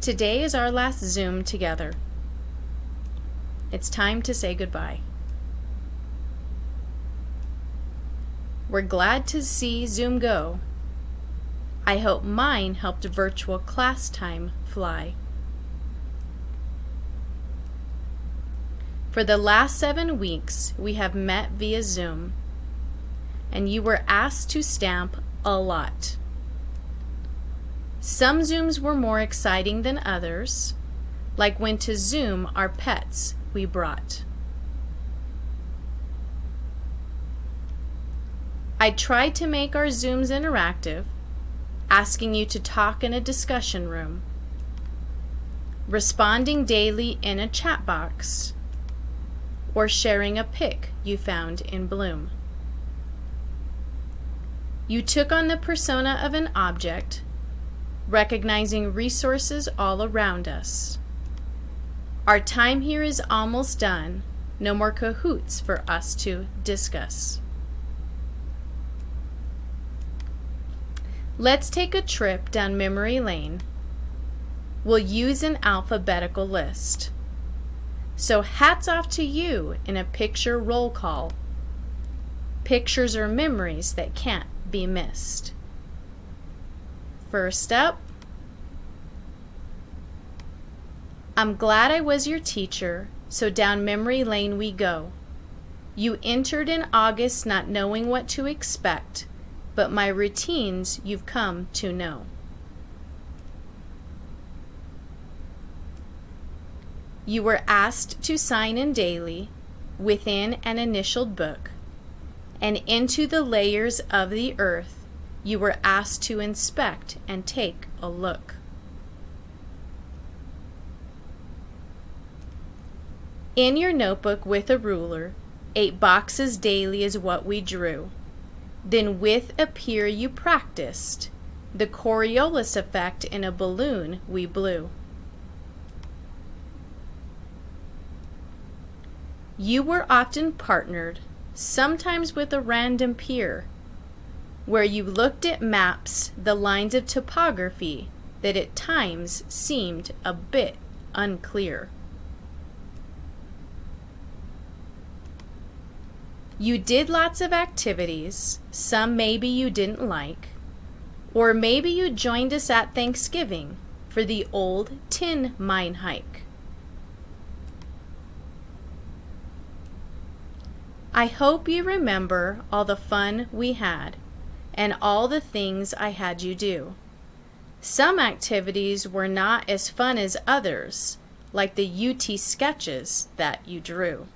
Today is our last Zoom together. It's time to say goodbye. We're glad to see Zoom go. I hope mine helped virtual class time fly. For the last 7 weeks, we have met via Zoom, and you were asked to stamp a lot. Some Zooms were more exciting than others, like when to Zoom our pets we brought. I tried to make our Zooms interactive, asking you to talk in a discussion room, responding daily in a chat box, or sharing a pic you found in Bloom. You took on the persona of an object, recognizing resources all around us. Our time here is almost done. No more cahoots for us to discuss. Let's take a trip down memory lane. We'll use an alphabetical list. So hats off to you in a picture roll call. Pictures are memories that can't be missed. First up, I'm glad I was your teacher, so down memory lane we go. You entered in August not knowing what to expect, but my routines you've come to know. You were asked to sign in daily within an initialed book, and into the layers of the earth you were asked to inspect and take a look. In your notebook with a ruler, 8 boxes daily is what we drew. Then with a peer you practiced the Coriolis effect in a balloon we blew. You were often partnered, sometimes with a random peer, where you looked at maps, the lines of topography that at times seemed a bit unclear. You did lots of activities, some maybe you didn't like, or maybe you joined us at Thanksgiving for the old tin mine hike. I hope you remember all the fun we had and all the things I had you do. Some activities were not as fun as others, like the UT sketches that you drew.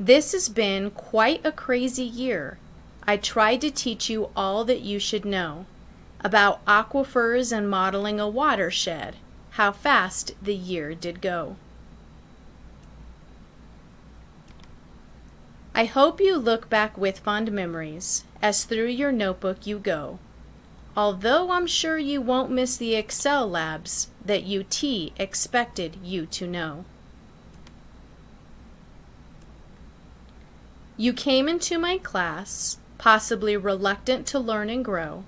This has been quite a crazy year. I tried to teach you all that you should know about aquifers and modeling a watershed, how fast the year did go. I hope you look back with fond memories as through your notebook you go, although I'm sure you won't miss the Excel labs that UT expected you to know. You came into my class, possibly reluctant to learn and grow.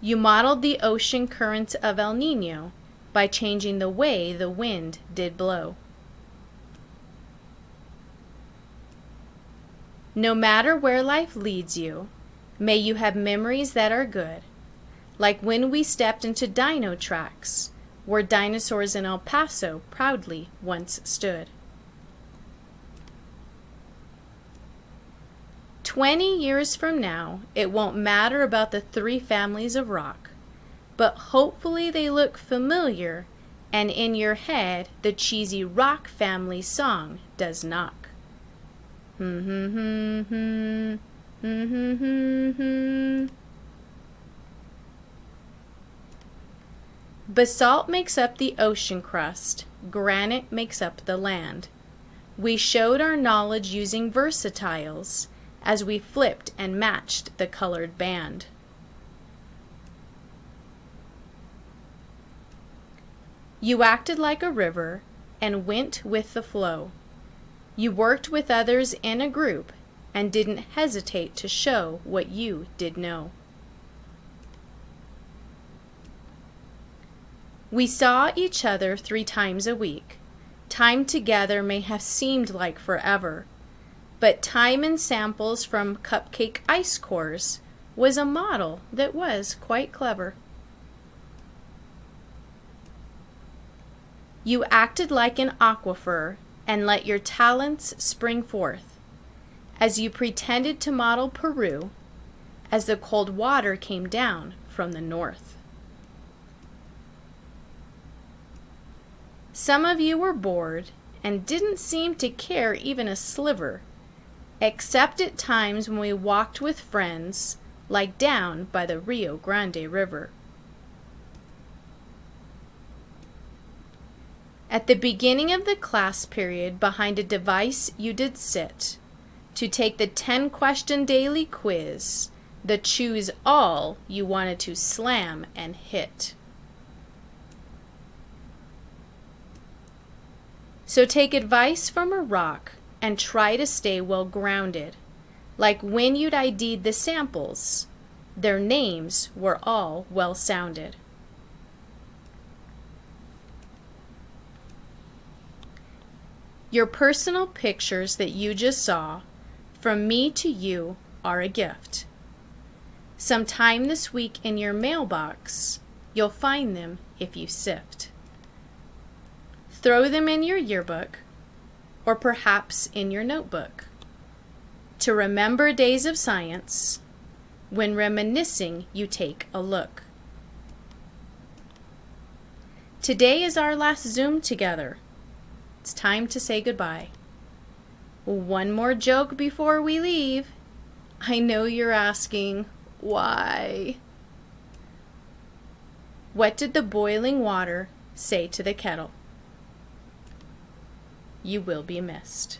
You modeled the ocean currents of El Niño by changing the way the wind did blow. No matter where life leads you, may you have memories that are good, like when we stepped into dino tracks, where dinosaurs in El Paso proudly once stood. 20 years from now, it won't matter about the 3 families of rock, but hopefully they look familiar, and in your head the cheesy rock family song does knock. Basalt makes up the ocean crust, granite makes up the land. We showed our knowledge using versatiles as we flipped and matched the colored band. You acted like a river and went with the flow. You worked with others in a group and didn't hesitate to show what you did know. We saw each other 3 times a week. Time together may have seemed like forever, but time in samples from cupcake ice cores was a model that was quite clever. You acted like an aquifer and let your talents spring forth as you pretended to model Peru as the cold water came down from the north. Some of you were bored and didn't seem to care even a sliver, except at times when we walked with friends, like down by the Rio Grande River. At the beginning of the class period, behind a device you did sit to take the 10-question daily quiz, the choose all you wanted to slam and hit. So take advice from a rock and try to stay well grounded, like when you'd ID'd the samples, their names were all well sounded. Your personal pictures that you just saw, from me to you, are a gift. Sometime this week in your mailbox, you'll find them if you sift. Throw them in your yearbook, or perhaps in your notebook, to remember days of science. When reminiscing, you take a look. Today is our last Zoom together. It's time to say goodbye. One more joke before we leave. I know you're asking, why? What did the boiling water say to the kettle? You will be missed.